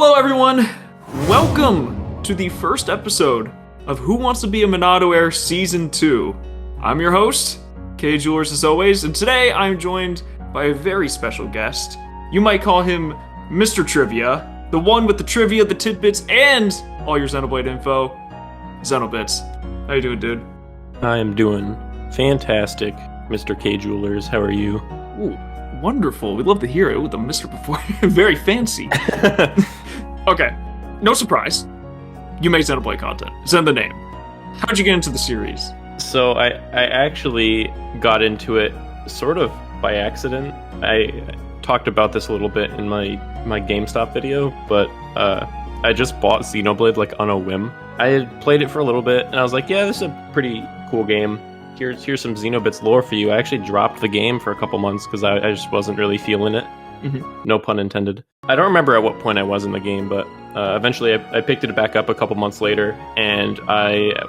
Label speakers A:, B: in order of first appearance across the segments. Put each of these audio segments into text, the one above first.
A: Hello everyone! Welcome to the first episode of Who Wants to Be a Monado Heir Season 2. I'm your host, K Jewelers as always, and today I'm joined by a very special guest. You might call him Mr. Trivia, the one with the trivia, the tidbits, and all your Xenoblade info, XenoBits. How you doing, dude?
B: I am doing fantastic, Mr. K Jewelers. How are you?
A: Ooh, wonderful. We'd love to hear it with the Mr. before. Very fancy. Okay, no surprise. You make Xenoblade content. It's in the name. How'd you get into the series?
B: So I actually got into it sort of by accident. I talked about this a little bit in my GameStop video, but I just bought Xenoblade like on a whim. I had played it for a little bit, and I was like, yeah, this is a pretty cool game. Here's some XenoBits lore for you. I actually dropped the game for a couple months because I just wasn't really feeling it. Mm-hmm. No pun intended. I don't remember at what point I was in the game, but eventually I picked it back up a couple months later, and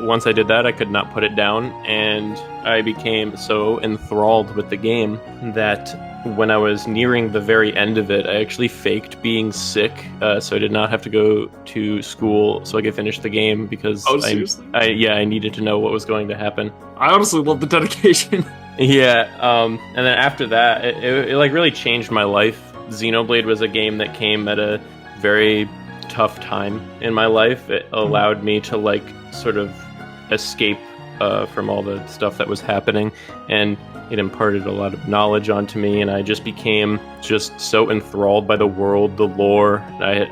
B: once I did that, I could not put it down, and I became so enthralled with the game that when I was nearing the very end of it, I actually faked being sick, so I did not have to go to school so I could finish the game because
A: seriously?
B: I needed to know what was going to happen.
A: I honestly love the dedication.
B: Yeah, and then after that, it like really changed my life. Xenoblade was a game that came at a very tough time in my life. It allowed me to like sort of escape from all the stuff that was happening, and it imparted a lot of knowledge onto me, and I just became just so enthralled by the world, the lore. I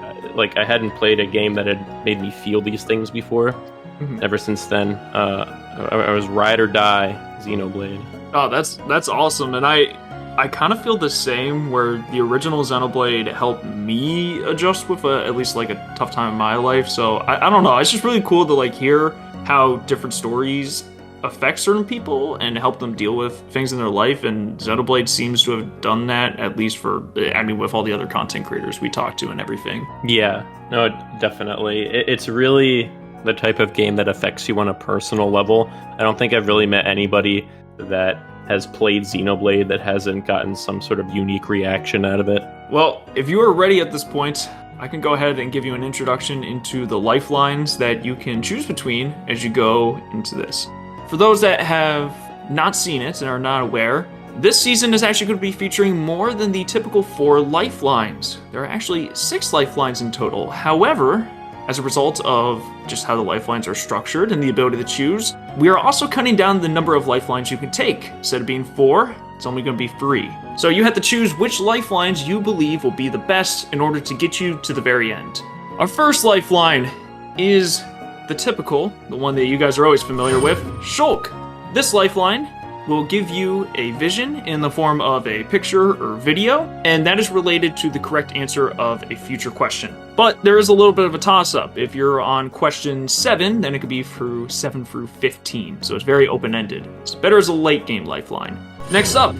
B: hadn't played a game that had made me feel these things before. Mm-hmm. Ever since then, I was ride or die Xenoblade.
A: Oh, that's awesome, and I kind of feel the same, where the original Xenoblade helped me adjust with at least like a tough time in my life. So I don't know, it's just really cool to like hear how different stories affect certain people and help them deal with things in their life, and Xenoblade seems to have done that, at least with all the other content creators we talked to and everything.
B: Yeah, no, definitely. It's really the type of game that affects you on a personal level. I don't think I've really met anybody that has played Xenoblade that hasn't gotten some sort of unique reaction out of it.
A: Well, if you are ready at this point, I can go ahead and give you an introduction into the lifelines that you can choose between as you go into this. For those that have not seen it and are not aware, this season is actually going to be featuring more than the typical 4 lifelines. There are actually 6 lifelines in total. However, as a result of just how the lifelines are structured and the ability to choose, we are also cutting down the number of lifelines you can take. Instead of being 4, it's only going to be 3. So you have to choose which lifelines you believe will be the best in order to get you to the very end. Our first lifeline is the typical, the one that you guys are always familiar with, Shulk. This lifeline will give you a vision in the form of a picture or video, and that is related to the correct answer of a future question. But there is a little bit of a toss-up. If you're on question 7, then it could be through 7 through 15, so it's very open-ended. It's better as a late-game lifeline. Next up,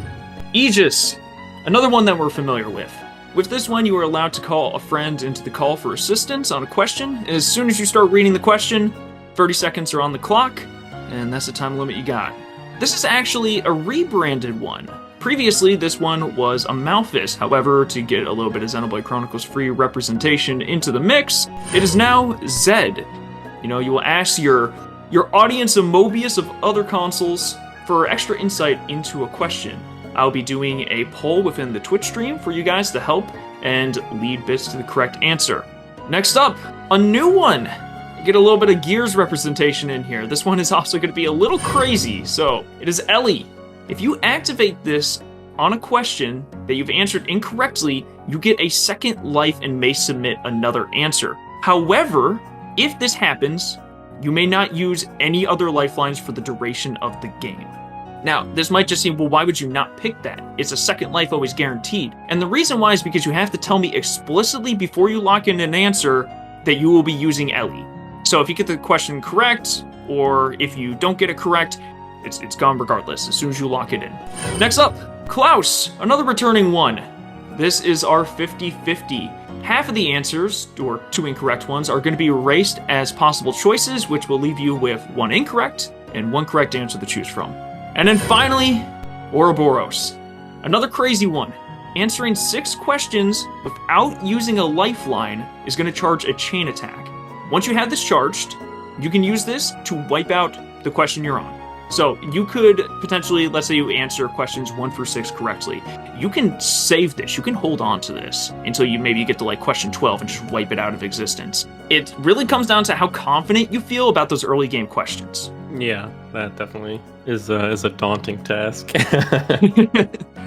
A: Aegis, another one that we're familiar with. With this one, you are allowed to call a friend into the call for assistance on a question. As soon as you start reading the question, 30 seconds are on the clock, and that's the time limit you got. This is actually a rebranded one. Previously, this one was a Malphus. However, to get a little bit of Xenoblade Chronicles free representation into the mix, it is now Zed. You know, you will ask your audience of Mobius of other consoles for extra insight into a question. I'll be doing a poll within the Twitch stream for you guys to help and lead bits to the correct answer. Next up, a new one. Get a little bit of Gears representation in here. This one is also going to be a little crazy. So it is Ellie. If you activate this on a question that you've answered incorrectly, you get a second life and may submit another answer. However, if this happens, you may not use any other lifelines for the duration of the game. Now, this might just seem, well, why would you not pick that? It's a second life always guaranteed. And the reason why is because you have to tell me explicitly before you lock in an answer that you will be using Ellie. So if you get the question correct, or if you don't get it correct, it's gone regardless, as soon as you lock it in. Next up, Klaus, another returning one. This is our 50-50. Half of the answers, or 2 incorrect ones, are going to be erased as possible choices, which will leave you with 1 incorrect and 1 correct answer to choose from. And then finally, Ouroboros. Another crazy one. Answering 6 questions without using a lifeline is going to charge a chain attack. Once you have this charged, you can use this to wipe out the question you're on. So you could potentially, let's say you answer questions 1 through 6 correctly. You can save this. You can hold on to this until you maybe get to like question 12 and just wipe it out of existence. It really comes down to how confident you feel about those early game questions.
B: Yeah, that definitely is a daunting task.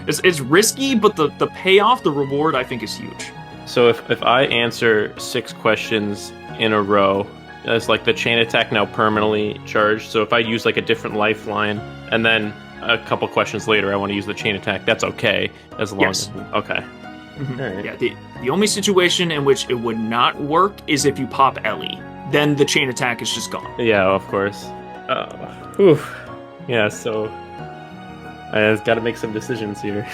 A: It's risky, but the payoff, the reward, I think is huge.
B: So if I answer 6 questions in a row, it's like the chain attack now permanently charged. So if I use like a different lifeline and then a couple questions later I want to use the chain attack, that's okay as long as okay.
A: Mm-hmm.
B: All right.
A: Yeah, the only situation in which it would not work is if you pop Ellie. Then the chain attack is just gone.
B: Yeah, of course. Yeah, so I've got to make some decisions here.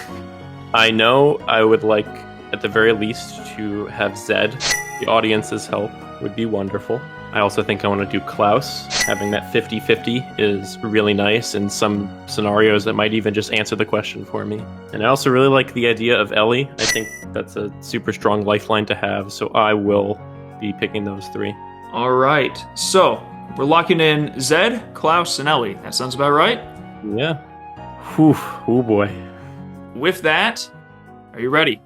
B: I know I would like, at the very least, to have Zed. The audience's help would be wonderful. I also think I want to do Klaus. Having that 50-50 is really nice in some scenarios that might even just answer the question for me. And I also really like the idea of Ellie. I think that's a super strong lifeline to have, so I will be picking those 3.
A: All right, so we're locking in Zed, Klaus, and Ellie. That sounds about right?
B: Yeah. Whew. Oh boy.
A: With that, are you ready?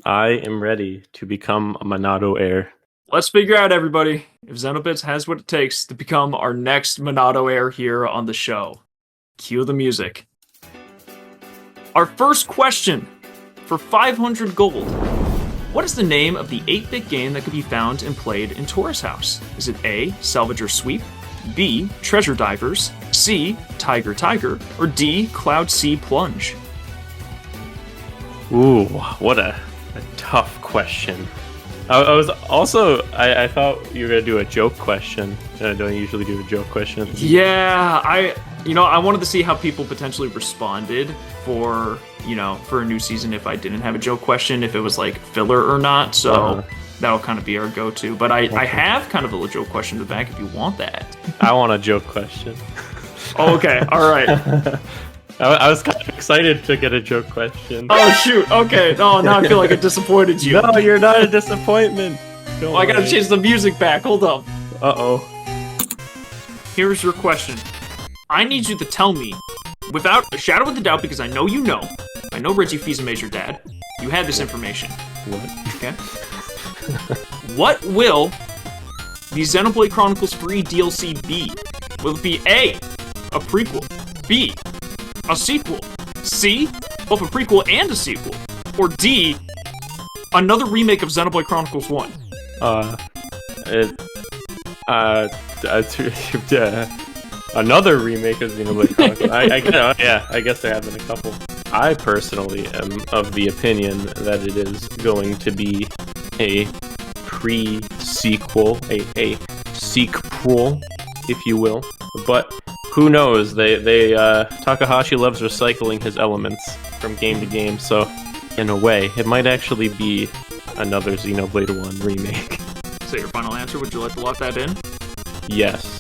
B: I am ready to become a Monado Heir.
A: Let's figure out, everybody, if XenoBits has what it takes to become our next Monado Heir here on the show. Cue the music. Our first question for 500 gold. What is the name of the 8-bit game that could be found and played in Tora's house? Is it A, Salvage or Sweep, B, Treasure Divers, C, Tiger Tiger, or D, Cloud Sea Plunge?
B: Ooh, what a tough question. I thought you were going to do a joke question. I don't usually do a joke question.
A: Yeah, I wanted to see how people potentially responded for a new season if I didn't have a joke question, if it was like filler or not. So that'll kind of be our go-to. But I have kind of a joke question in the back if you want that.
B: I want a joke question.
A: Oh, okay, all right.
B: I was kind of excited to get a joke question.
A: Oh, shoot. Okay. Oh, now I feel like I disappointed you.
B: No, you're not a disappointment.
A: Oh, I gotta change the music back. Hold up.
B: Uh-oh.
A: Here's your question. I need you to tell me, without a shadow of a doubt, because I know you know. I know Reggie Fils-Aimé's your dad. You had this information.
B: What?
A: Okay. What will the Xenoblade Chronicles free DLC be? Will it be A, a prequel, B, a sequel, C, both a prequel and a sequel, or D, another remake of Xenoblade Chronicles 1?
B: Another remake of Xenoblade Chronicles. I guess there have been a couple. I personally am of the opinion that it is going to be a pre-sequel, a sequel, if you will. But who knows? Takahashi loves recycling his elements from game to game, so in a way, it might actually be another Xenoblade 1 remake.
A: Is that your final answer? Would you like to lock that in?
B: Yes.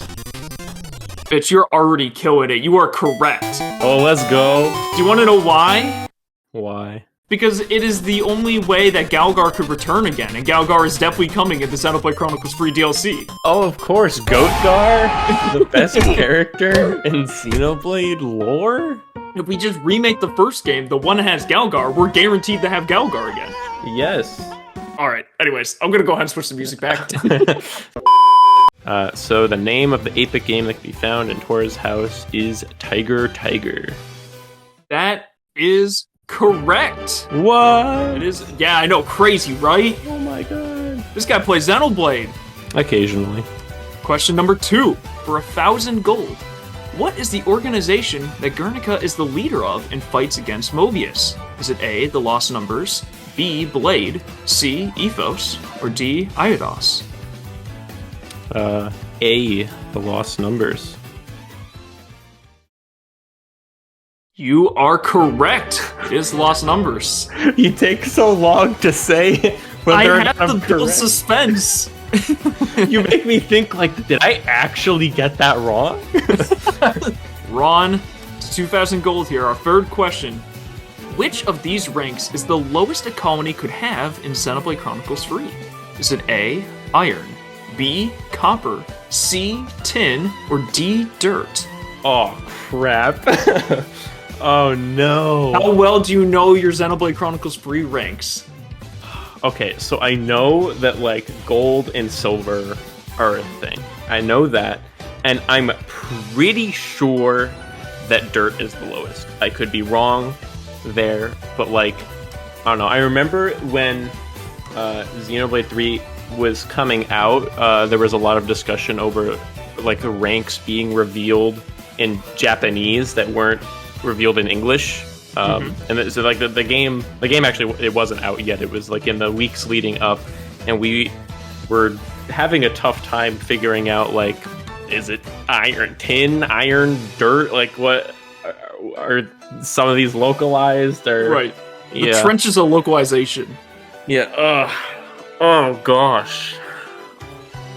A: Bitch, you're already killing it. You are correct.
B: Oh, let's go.
A: Do you want to know why?
B: Why?
A: Because it is the only way that Galgar could return again, and Galgar is definitely coming in the Xenoblade Chronicles free DLC.
B: Oh, of course, Goatgar, the best character in Xenoblade lore?
A: If we just remake the first game, the one that has Galgar, we're guaranteed to have Galgar again.
B: Yes.
A: Alright, anyways, I'm gonna go ahead and switch the music back.
B: So the name of the 8-bit game that can be found in Tora's house is Tiger Tiger.
A: That is correct.
B: What?
A: It is. Yeah, I know. Crazy, right?
B: Oh my god.
A: This guy plays Xenoblade.
B: Occasionally.
A: Question number 2 for 1,000 gold. What is the organization that Guernica is the leader of and fights against Mobius? Is it A, the Lost Numbers, B, Blade, C, Ethos, or D, Iodos?
B: A, the Lost Numbers.
A: You are correct. It is Lost Numbers.
B: You take so long to say whether
A: I
B: or not
A: have
B: I'm
A: to build
B: correct.
A: suspense.
B: You make me think, like, did I actually get that wrong?
A: Ron, it's 2,000 gold here. Our third question. Which of these ranks is the lowest a colony could have in Xenoblade Chronicles 3? Is it A, iron, B, copper, C, tin, or D, dirt?
B: Oh, crap. Oh, no.
A: How well do you know your Xenoblade Chronicles 3 ranks?
B: Okay, so I know that, like, gold and silver are a thing. I know that. And I'm pretty sure that dirt is the lowest. I could be wrong there, but, like, I don't know. I remember when Xenoblade 3 was coming out, there was a lot of discussion over, like, the ranks being revealed in Japanese that weren't revealed in English. And so, like, the game actually, it wasn't out yet. It was, like, in the weeks leading up, and we were having a tough time figuring out, like, is it iron, tin, iron, dirt? Like, what are some of these localized? Or
A: Right. The
B: yeah,
A: trench is a localization.
B: yeah. Oh gosh.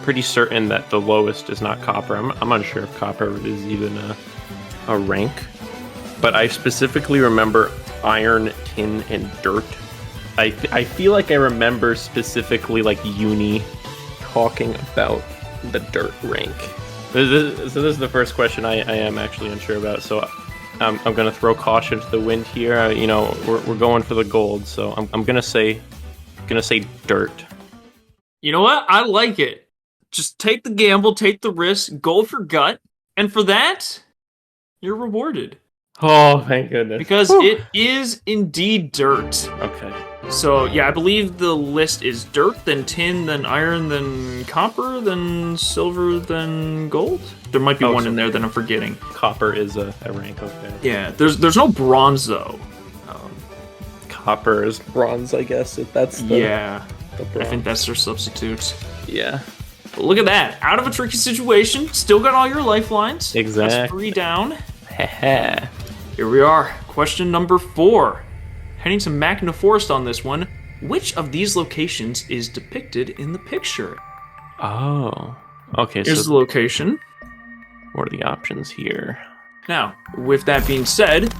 B: Pretty certain that the lowest is not copper. I'm unsure if copper is even a rank. But I specifically remember iron, tin, and dirt. I feel like I remember specifically, like, Uni talking about the dirt rank. So this is the first question I am actually unsure about. So I'm gonna throw caution to the wind here. You know, we're going for the gold. So I'm gonna say dirt.
A: You know what? I like it. Just take the gamble, take the risk, go for gut, and for that, you're rewarded.
B: Oh, thank goodness.
A: Because it is indeed dirt.
B: Okay.
A: So, yeah, I believe the list is dirt, then tin, then iron, then copper, then silver, then gold. There might be one in there that I'm forgetting.
B: Copper is a rank, okay.
A: Yeah, there's no bronze, though.
B: Copper is bronze, I guess. If that's the,
A: yeah,
B: the
A: I
B: bronze.
A: think that's their substitute.
B: Yeah.
A: But look at that. Out of a tricky situation, still got all your lifelines.
B: Exactly.
A: That's 3 down.
B: Heh.
A: Here we are. Question number 4. Heading to Magna Forest on this one. Which of these locations is depicted in the picture?
B: Oh. Okay,
A: Here's
B: so
A: the location.
B: what are the options here?
A: Now, with that being said,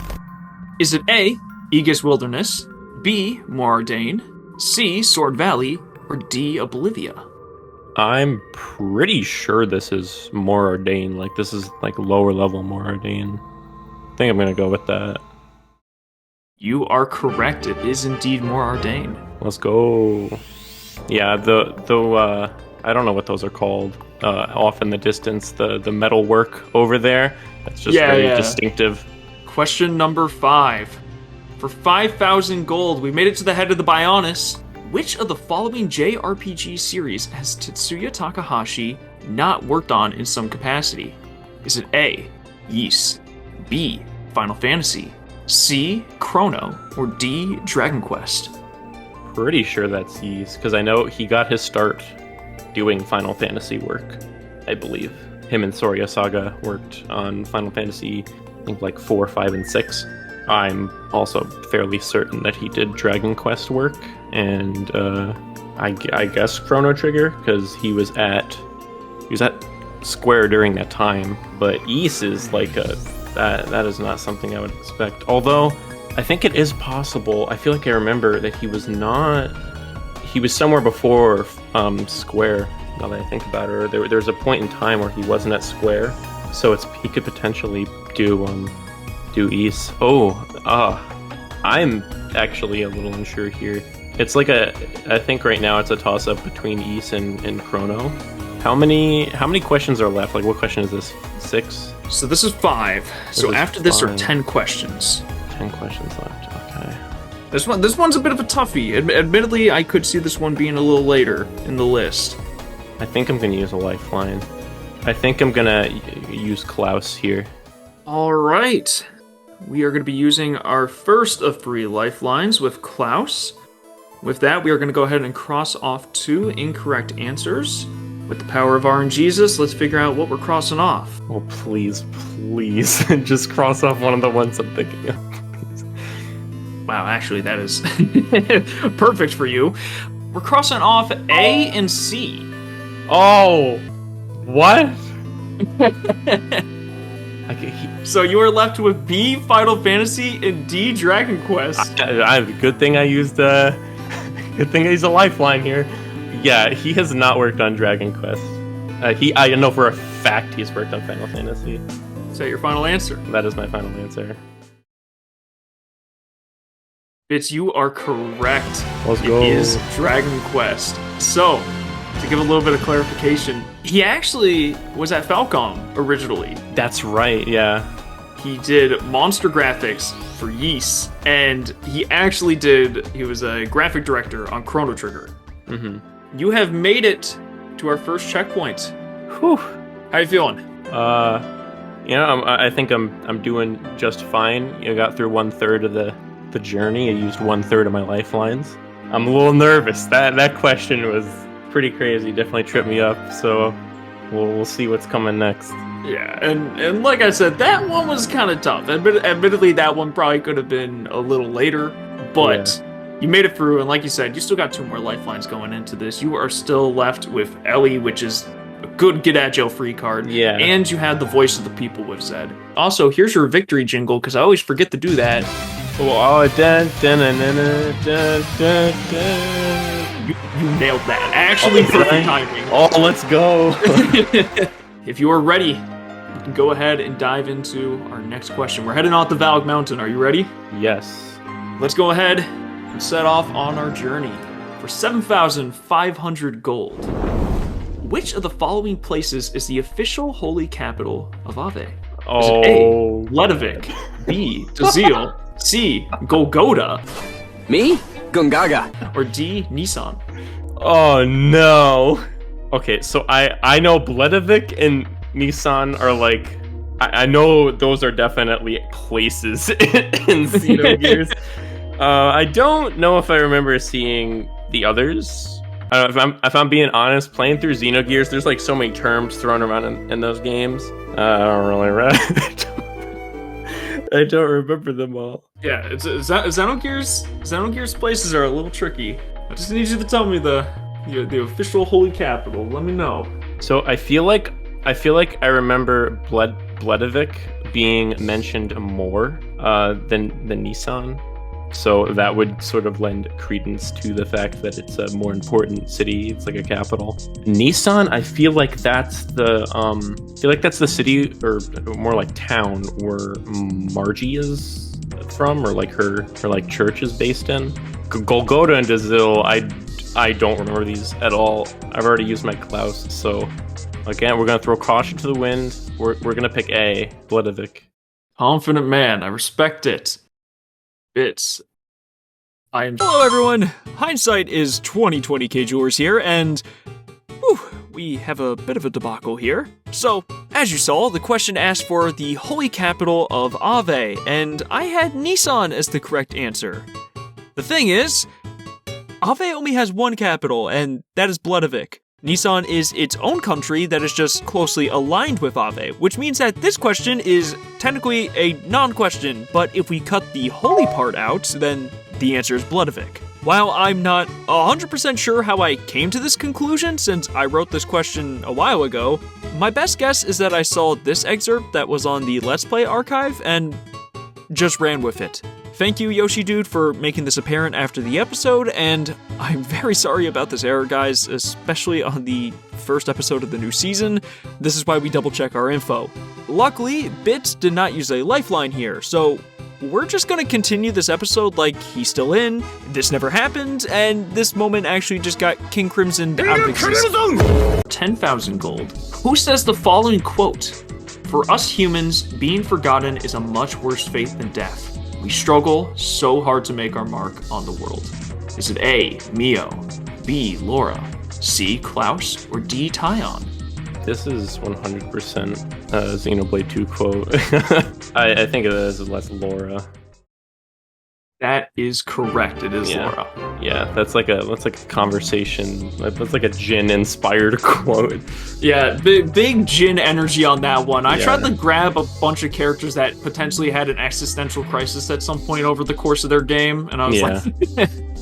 A: is it A, Aegis Wilderness, B, Moradane, C, Sword Valley, or D, Oblivia?
B: I'm pretty sure this is Moradane. Like, this is, like, lower level Moradane. I think I'm gonna go with that.
A: You are correct. It is indeed Moradane.
B: Let's go. Yeah, the I don't know what those are called. Off in the distance, the metal work over there. That's just very distinctive.
A: Question number 5. For 5,000 gold, we made it to the head of the Bionis. Which of the following JRPG series has Tetsuya Takahashi not worked on in some capacity? Is it A, Ys, B, Final Fantasy, C, Chrono, or D, Dragon Quest?
B: Pretty sure that's Ys, because I know he got his start doing Final Fantasy work, I believe. Him and Sorya Saga worked on Final Fantasy, I think, like 4, 5, and 6. I'm also fairly certain that he did Dragon Quest work, and I guess Chrono Trigger, because he was at Square during that time. But Ys is like that is not something I would expect. Although I think it is possible. I feel like I remember that he was somewhere before Square. Now that I think about it, or there's a point in time where he wasn't at Square, so he could potentially do Ys. I'm actually a little unsure here. It's like I think right now it's a toss-up between Ys and Chrono. How many questions are left? Like, what question is this? 6?
A: So this is 5. So after this are 10 questions.
B: 10 questions left, okay.
A: This one's a bit of a toughie. Admittedly, I could see this one being a little later in the list.
B: I think I'm going to use a lifeline. I think I'm going to use Klaus here.
A: All right. We are going to be using our first of 3 lifelines with Klaus. With that, we are going to go ahead and cross off 2 incorrect answers. With the power of RNGesus, let's figure out what we're crossing off.
B: Oh, please, just cross off one of the ones I'm thinking of.
A: Wow, actually, that is perfect for you. We're crossing off A and C.
B: Oh, what?
A: So you are left with B, Final Fantasy, and D, Dragon Quest.
B: Good thing I used good thing I used a lifeline here. Yeah, he has not worked on Dragon Quest. I know for a fact he's worked on Final Fantasy.
A: Is that your final answer?
B: That is my final answer.
A: Bits, you are correct.
B: Let's go.
A: It is Dragon Quest. So, to give a little bit of clarification, he actually was at Falcom originally.
B: That's right, yeah.
A: He did monster graphics for Ys, and he was a graphic director on Chrono Trigger.
B: Mm-hmm.
A: You have made it to our first checkpoint.
B: Whew.
A: How you feeling?
B: I think I'm doing just fine. I got through 1/3 of the journey. I used 1/3 of my lifelines. I'm a little nervous. That question was pretty crazy. Definitely tripped me up. So we'll see what's coming next.
A: Yeah, and like I said, that one was kind of tough. Admittedly, that one probably could have been a little later, but you made it through. And like you said, you still got 2 more lifelines going into this. You are still left with Ellie, which is a good get at jail free card.
B: Yeah.
A: And you had the voice of the people with Zed. Also, here's your victory jingle, because I always forget to do that. You nailed that. Actually, perfect timing.
B: Oh, let's go.
A: If you are ready, you can go ahead and dive into our next question. We're heading off the Valg Mountain. Are you ready?
B: Yes.
A: Let's go ahead and set off on our journey for 7,500 gold. Which of the following places is the official holy capital of Ave? Is it A, Ledovik, B, Dazil, C, Golgotha,
C: Me? Gungaga.
A: or D, Nissan?
B: Oh no. Okay, so I know Bledovik and Nissan are like, I know those are definitely places in Xenogears. I don't know if I remember seeing the others. I don't know, if I'm being honest, playing through Xenogears, there's like so many terms thrown around in those games. I don't really I don't remember them all.
A: Yeah, Xenogears places are a little tricky. I just need you to tell me the official holy capital. Let me know.
B: So I feel like I remember Bledovik being mentioned more than Nissan. So that would sort of lend credence to the fact that it's a more important city. It's like a capital. Nissan, I feel like that's the city, or more like town, where Margie is from, or like her like church is based in. Golgotha and Dazil, I don't remember these at all. I've already used my Klaus, so again, we're gonna throw caution to the wind. We're gonna pick A, Bledovik.
A: Confident man, I respect it. Bits. Hello everyone! Hindsight is 20/20 K-Jewelers here, and we have a bit of a debacle here. So, as you saw, the question asked for the holy capital of Ave, and I had Nissan as the correct answer. The thing is, Ave only has one capital, and that is Bledovik. Nissan is its own country that is just closely aligned with Ave, which means that this question is technically a non-question, but if we cut the holy part out, then the answer is Bledovik. While I'm not 100% sure how I came to this conclusion, since I wrote this question a while ago, my best guess is that I saw this excerpt that was on the Let's Play archive and just ran with it. Thank you, Yoshi Dude, for making this apparent after the episode, and I'm very sorry about this error, guys, especially on the first episode of the new season. This is why we double-check our info. Luckily, Bits did not use a lifeline here, so we're just gonna continue this episode like he's still in, this never happened, and this moment actually just got King Crimson out of existence. 10,000 gold. Who says the following quote? "For us humans, being forgotten is a much worse fate than death. We struggle so hard to make our mark on the world." Is it A, Mio, B, Laura, C, Klaus, or D, Tyon?
B: This is 100% a Xenoblade 2 quote. I think it is less Laura.
A: That is correct. It is Laura.
B: Yeah, that's like a conversation. That's like a Jin-inspired quote.
A: Yeah, big Jin energy on that one. I tried to grab a bunch of characters that potentially had an existential crisis at some point over the course of their game, and I was like,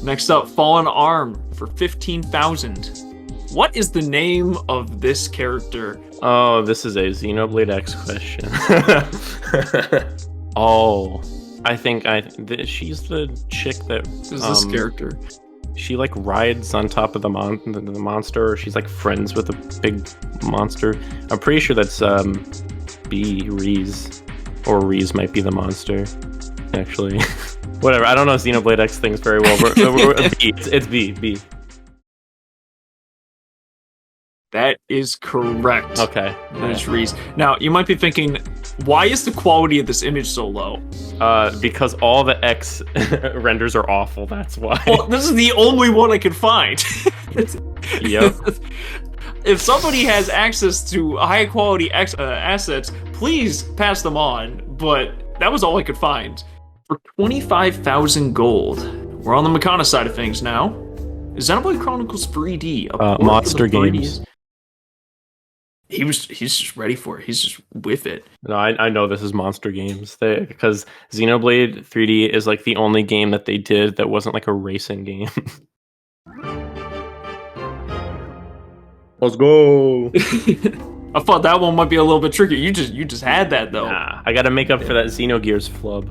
A: next up, Fallen Arm for 15,000. What is the name of this character?
B: Oh, this is a Xenoblade X question. Oh, I think she's the chick that
A: Who's this character?
B: she like rides on top of the monster, or she's like friends with a big monster. I'm pretty sure that's Reese, or Reese might be the monster. Actually, whatever. I don't know Xenoblade X things very well. B. It's B.
A: That is correct.
B: Okay.
A: That is Reese. Now, you might be thinking, why is the quality of this image so low?
B: Because all the X renders are awful, that's why.
A: Well, this is the only one I could find.
B: Yep.
A: If somebody has access to high quality assets, please pass them on, but that was all I could find. For 25,000 gold, we're on the Makana side of things now. Xenoblade Chronicles 3D.
B: Monster Games.
A: He's just ready for it. He's just with it.
B: No, I know this is Monster Games, because Xenoblade 3D is like the only game that they did that wasn't like a racing game. Let's go.
A: I thought that one might be a little bit tricky. You just had that though.
B: Nah, I gotta make up for that Xenogears flub.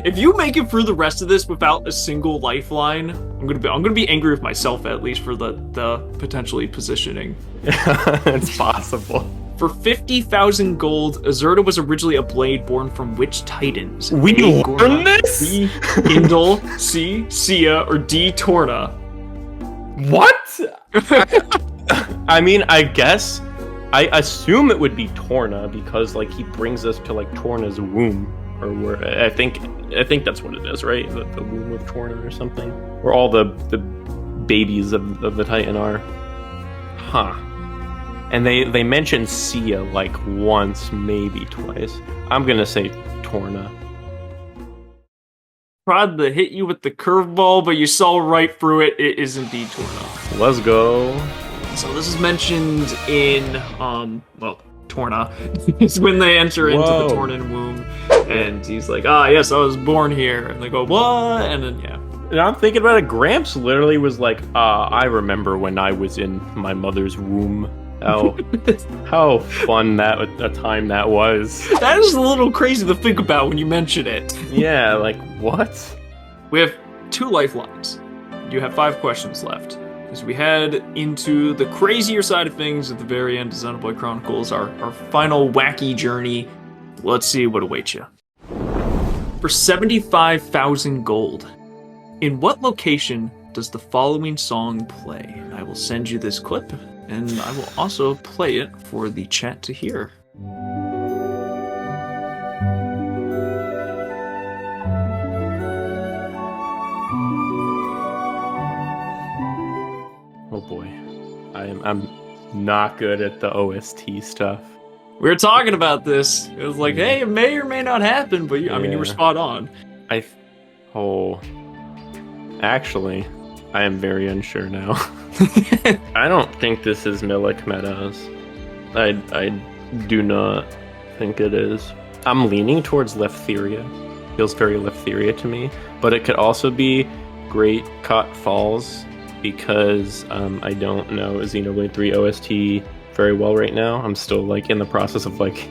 A: If you make it through the rest of this without a single lifeline, I'm gonna be angry with myself, at least, for the potentially positioning.
B: It's possible.
A: For 50,000 gold, Azurta was originally a blade born from which titans?
B: We
A: A,
B: learned this?
A: B, Indel, C, Sia, or D, Torna?
B: What? I mean, I guess I assume it would be Torna, because like he brings us to like Torna's womb, or where I think that's what it is, right? The womb of Torna or something, where all the babies of the Titan are. Huh. And they mentioned Sia like once, maybe twice. I'm gonna say Torna.
A: Tried to hit you with the curveball, but you saw right through it. It is indeed Torna.
B: Let's go.
A: So this is mentioned in Torna. It's when they enter into the Tornan womb, and he's like, yes, I was born here. And they go, what? And then, yeah.
B: And I'm thinking about it, Gramps literally was like, I remember when I was in my mother's womb. How fun a time that was.
A: That is a little crazy to think about when you mention it.
B: Yeah, like, what?
A: We have 2 lifelines. You have 5 questions left. As we head into the crazier side of things at the very end of Xenoblade Chronicles, our final wacky journey. Let's see what awaits you. For 75,000 gold, in what location does the following song play? I will send you this clip, and I will also play it for the chat to hear.
B: Oh boy, I'm not good at the OST stuff.
A: We were talking about this. It was like, hey, it may or may not happen, but you were spot on.
B: Actually, I am very unsure now. I don't think this is Milik Meadows. I do not think it is. I'm leaning towards Leftheria. Feels very Leftheria to me, but it could also be Great Cot Falls, because I don't know Xenoblade 3 OST very well right now. I'm still like in the process of like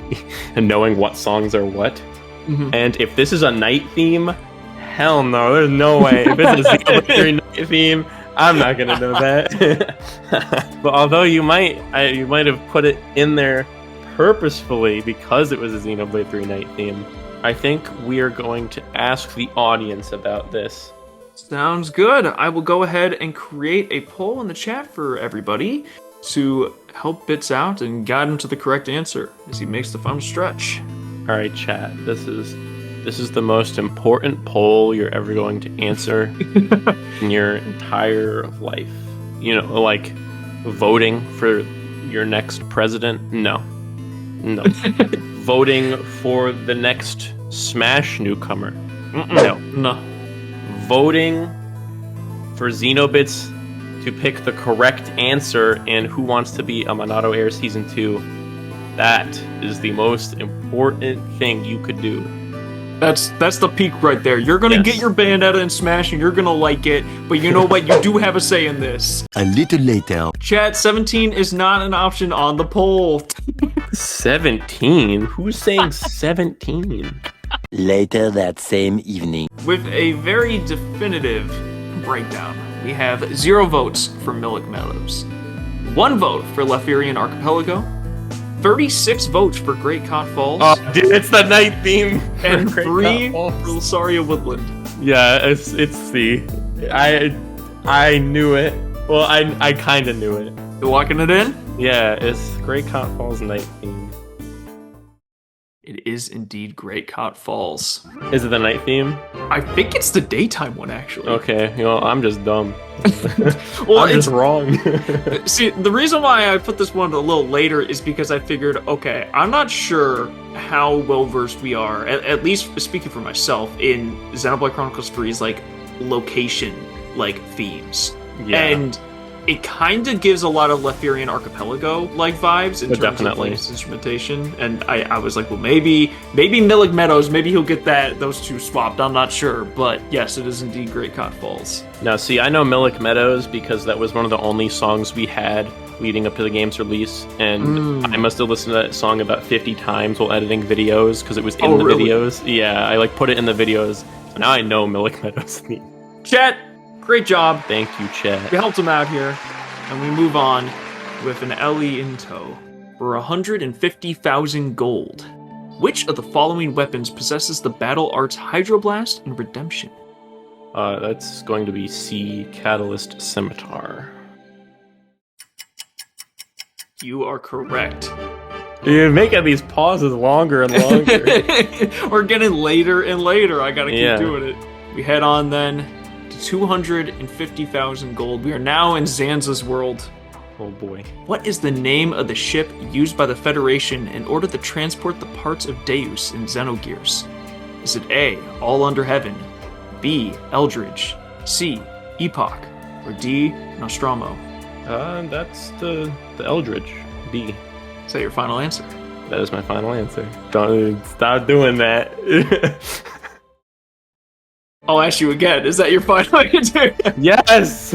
B: knowing what songs are what. Mm-hmm. And if this is a night theme, hell no, there's no way. If it's a Xenoblade 3 night theme, I'm not gonna know that. But although you might have put it in there purposefully because it was a Xenoblade 3 night theme, I think we are going to ask the audience about this.
A: Sounds good. I will go ahead and create a poll in the chat for everybody to help Bits out and guide him to the correct answer as he makes the final stretch.
B: All right, chat. This is the most important poll you're ever going to answer in your entire life. You know, like voting for your next president? No. Voting for the next Smash newcomer? No. Voting for XenoBits to pick the correct answer in Who Wants to Be a Monado Heir Season 2. That is the most important thing you could do.
A: That's the peak right there. You're gonna get your Bayonetta and Smash, and you're gonna like it. But you know what? You do have a say in this.
D: A little later.
A: Chat, 17 is not an option on the poll.
B: 17? Who's saying 17?
D: Later that same evening.
A: With a very definitive breakdown, we have 0 votes for Milik Meadows, 1 vote for Leferian Archipelago, 36 votes for Great Cot Falls,
B: Oh, dude, it's the night theme.
A: and
B: Great
A: 3
B: Cot
A: for
B: Falls.
A: Lusaria Woodland.
B: Yeah, it's C. I knew it. Well, I kind of knew it.
A: You locking it in?
B: Yeah, it's Great Cot Falls night theme.
A: It is indeed Great Cot Falls.
B: Is it the night theme?
A: I think it's the daytime one, actually.
B: Okay, I'm just dumb.
A: Well,
B: I'm
A: it's
B: just wrong.
A: See, the reason why I put this one a little later is because I figured, okay, I'm not sure how well versed we are, at least speaking for myself, in Xenoblade Chronicles 3's like location like themes.
B: Yeah.
A: And it kind of gives a lot of Leferian Archipelago like vibes in terms
B: definitely.
A: of like, instrumentation. And I was like, well, maybe Milik Meadows, maybe he'll get those two swapped. I'm not sure, but yes, it is indeed Great Cot Falls.
B: Now, see, I know Milik Meadows because that was one of the only songs we had leading up to the game's release, and I must have listened to that song about 50 times while editing videos because it was in the
A: really?
B: videos. Yeah, I like put it in the videos, so now I know Milik Meadows.
A: Chat, great job.
B: Thank you, chat.
A: We helped him out here, and we move on with an Ellie in tow for 150,000 gold. Which of the following weapons possesses the battle arts Hydroblast and Redemption?
B: That's going to be C, Catalyst Scimitar.
A: You are correct.
B: You're making these pauses longer and longer.
A: We're getting later and later. I gotta keep
B: Yeah.
A: doing it. We head on then to 250,000 gold. We are now in Zanza's world.
B: Oh boy.
A: What is the name of the ship used by the Federation in order to transport the parts of Deus in Xenogears? Is it A, All Under Heaven, B, Eldridge, C, Epoch, or D, Nostromo?
B: That's the Eldridge. B.
A: Is that your final answer?
B: That is my final answer. Don't stop doing that.
A: I'll ask you again. Is that your final answer?
B: Yes!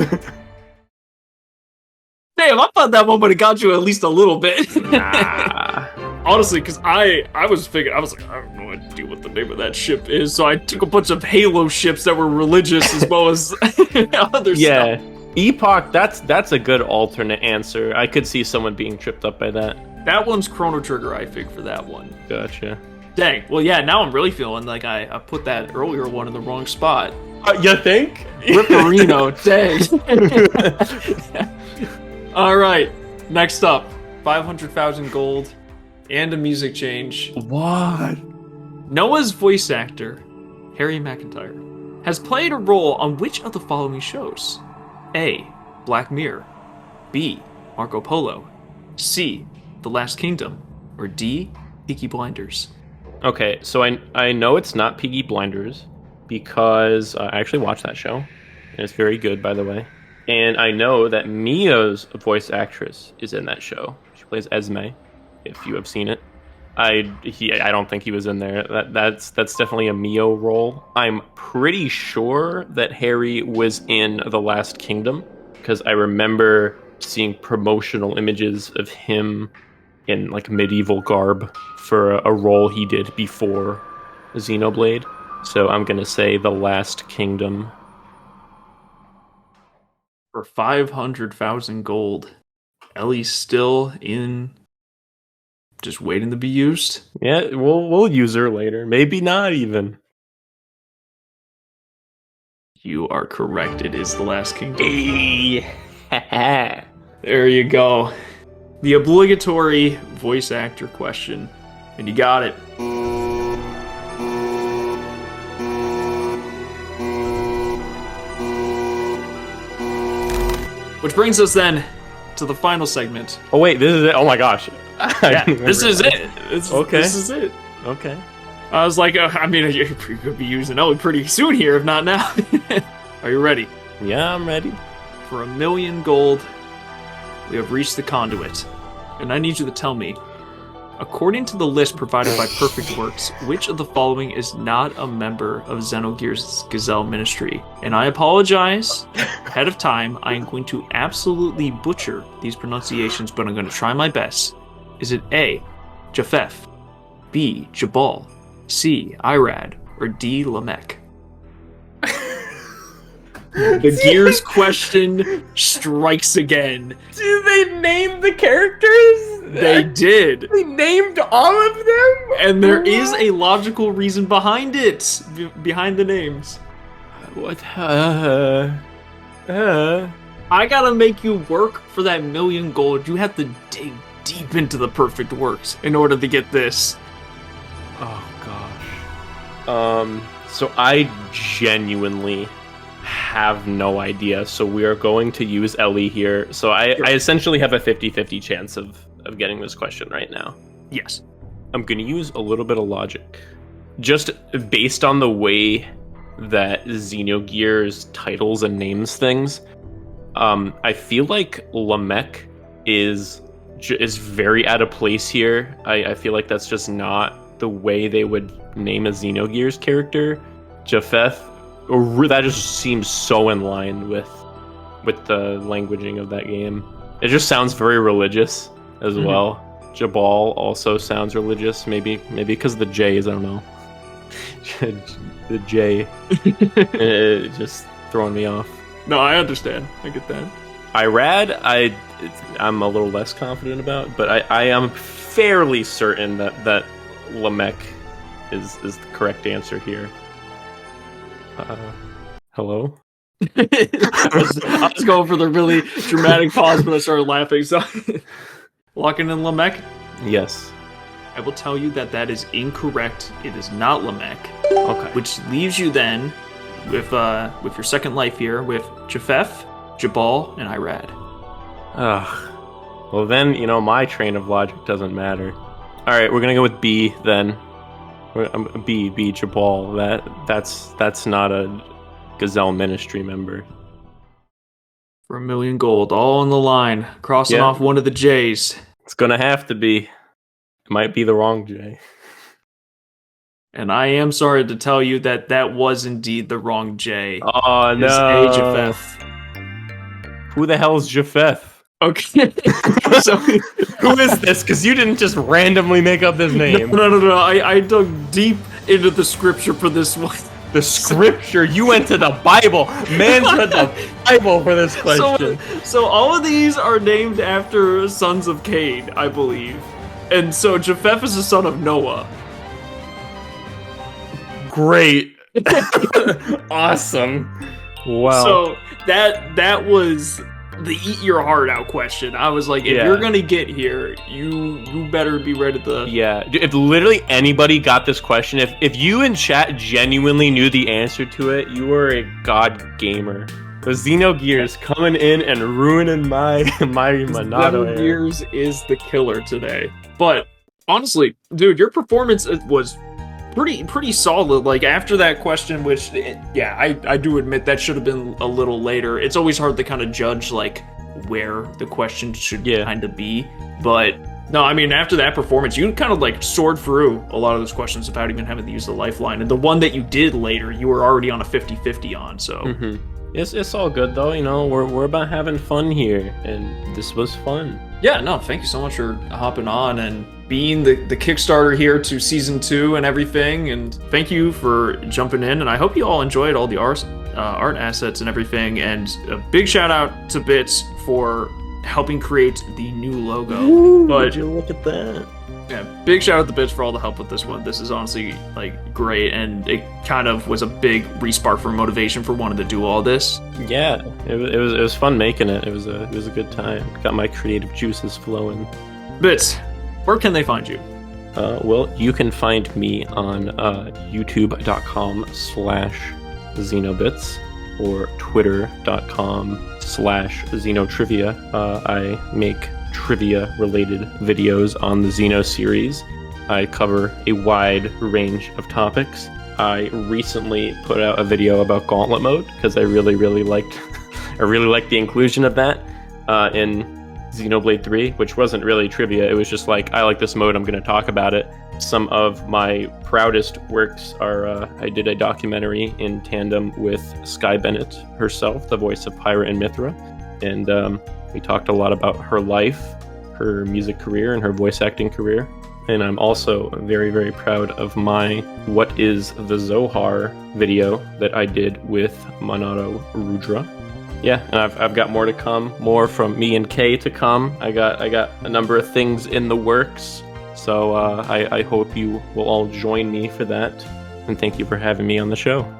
A: Damn, I thought that one would have got you at least a little bit.
B: Nah.
A: Honestly, because I was figuring, I was like, I have no idea what the name of that ship is, so I took a bunch of Halo ships that were religious as well as other
B: Yeah.
A: stuff.
B: Epoch, that's a good alternate answer. I could see someone being tripped up by that.
A: That one's Chrono Trigger, I think, for that one.
B: Gotcha.
A: Dang. Well, yeah, now I'm really feeling like I put that earlier one in the wrong spot.
B: You think?
A: Ripperino, dang. All right, next up, 500,000 gold and a music change.
B: What?
A: Noah's voice actor, Harry McIntyre, has played a role on which of the following shows? A, Black Mirror, B, Marco Polo, C, The Last Kingdom, or D, Peaky Blinders?
B: Okay, so I know it's not Peaky Blinders because I actually watched that show, and it's very good, by the way. And I know that Mia's voice actress is in that show. She plays Esme, if you have seen it. I don't think he was in there. That's definitely a Mio role. I'm pretty sure that Harry was in The Last Kingdom because I remember seeing promotional images of him in like medieval garb for a role he did before Xenoblade. So I'm gonna say The Last Kingdom.
A: For 500,000 gold, Ellie's still in, just waiting to be used.
B: Yeah, we'll use her later. Maybe not even.
A: You are correct. It is The Last Kingdom.
B: Hey.
A: There you go. The obligatory voice actor question. And you got it. Which brings us then to the final segment.
B: Oh wait, this is it. Oh my gosh.
A: Yeah, this is it.
B: Okay.
A: This is it.
B: Okay.
A: I was like, I mean, you could be using Ellie pretty soon here, if not now. Are you ready?
B: Yeah, I'm ready.
A: For 1,000,000 gold, we have reached the conduit. And I need you to tell me, According to the list provided by Perfect Works, which of the following is not a member of Xenogears Gazelle Ministry? And I apologize ahead of time. I am going to absolutely butcher these pronunciations, but I'm going to try my best. Is it A, Japheth, B, Jabal, C, Irad, or D, Lamech? The Gears question strikes again.
B: Did they name the characters?
A: They did.
B: They named all of them?
A: And there is a logical reason behind it, behind the names.
B: What?
A: I gotta make you work for that $1 million gold. You have to dig deep into the Perfect Works in order to get this.
B: Oh gosh. So I genuinely have no idea. So we are going to use Ellie here. So I essentially have a 50-50 chance of getting this question right now.
A: Yes.
B: I'm going to use a little bit of logic. Just based on the way that Xenogears titles and names things, I feel like Lamech is very out of place here. I feel like that's just not the way they would name a Xenogears character. Japheth, that just seems so in line with the languaging of that game. It just sounds very religious as well. Jabal also sounds religious, maybe because of the J's, I don't know. The J just throwing me off.
A: No, I understand. I get that.
B: Irad, I'm a little less confident about, but I am fairly certain that Lamech is the correct answer here. Hello?
A: I was going for the really dramatic pause, but I started laughing. So, locking in Lamech?
B: Yes.
A: I will tell you that is incorrect. It is not Lamech.
B: Okay.
A: Which leaves you then with your second life here with Japheth, Jabal, and Irad.
B: Well then, my train of logic doesn't matter. All right, we're gonna go with B then. B Jabal. That's not a Gazelle Ministry member.
A: For $1 million gold, all on the line, crossing off one of the J's.
B: It's gonna have to be. It might be the wrong J.
A: And I am sorry to tell you that was indeed the wrong J.
B: Oh no!
A: It's A, Japheth.
B: Who the hell is Japheth?
A: Okay. So
B: who is this? Because you didn't just randomly make up this name.
A: No. I dug deep into the scripture for this one.
B: The scripture? You went to the Bible. Man's read the Bible for this question.
A: So all of these are named after sons of Cain, I believe. And so Japheth is the son of Noah.
B: Great. Awesome. Wow.
A: So that was the eat your heart out question. I was like, if you're gonna get here, you better be ready to.
B: Yeah. If literally anybody got this question, if you in chat genuinely knew the answer to it, you were a god gamer. The Xenogears coming in and ruining my Monado Heir.
A: Xenogears is the killer today. But honestly, dude, your performance was pretty solid. Like after that question, which I do admit that should have been a little later. It's always hard to kind of judge like where the question should kind of be. But no, I mean after that performance, you kind of like soared through a lot of those questions without even having to use the lifeline. And the one that you did later, you were already on a 50-50 on. So
B: it's all good though. We're about having fun here, and this was fun.
A: Yeah, no, thank you so much for hopping on and being the Kickstarter here to Season 2 and everything, and thank you for jumping in, and I hope you all enjoyed all the art assets and everything, and a big shout out to Bits for helping create the new logo.
B: Ooh, would you look at that?
A: Yeah, big shout out to Bits for all the help with this one. This is honestly like great, and it kind of was a big respark for motivation for wanting to do all this.
B: Yeah, it was fun making it. It was a good time. Got my creative juices flowing.
A: Bits, where can they find you?
B: Well, you can find me on youtube.com/XenoBits or twitter.com/XenoTrivia. I make trivia-related videos on the Xeno series. I cover a wide range of topics. I recently put out a video about Gauntlet mode because I really liked the inclusion of that in Xenoblade 3, which wasn't really trivia. It was just like, I like this mode, I'm going to talk about it. Some of my proudest works are I did a documentary in tandem with Sky Bennett herself, the voice of Pyra and Mithra. And we talked a lot about her life, her music career, and her voice acting career. And I'm also very, very proud of my What is the Zohar video that I did with Monado Rudra. Yeah, and I've got more to come, more from me and Kay to come. I got a number of things in the works, so I hope you will all join me for that. And thank you for having me on the show.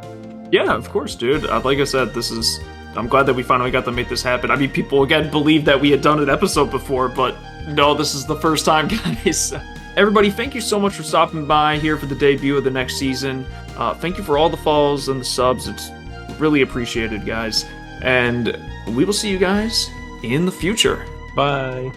A: Yeah, of course, dude. Like I said, I'm glad that we finally got to make this happen. I mean, people, again, believed that we had done an episode before, but no, this is the first time, guys. Everybody, thank you so much for stopping by here for the debut of the next season. Thank you for all the follows and the subs. It's really appreciated, guys. And we will see you guys in the future.
B: Bye.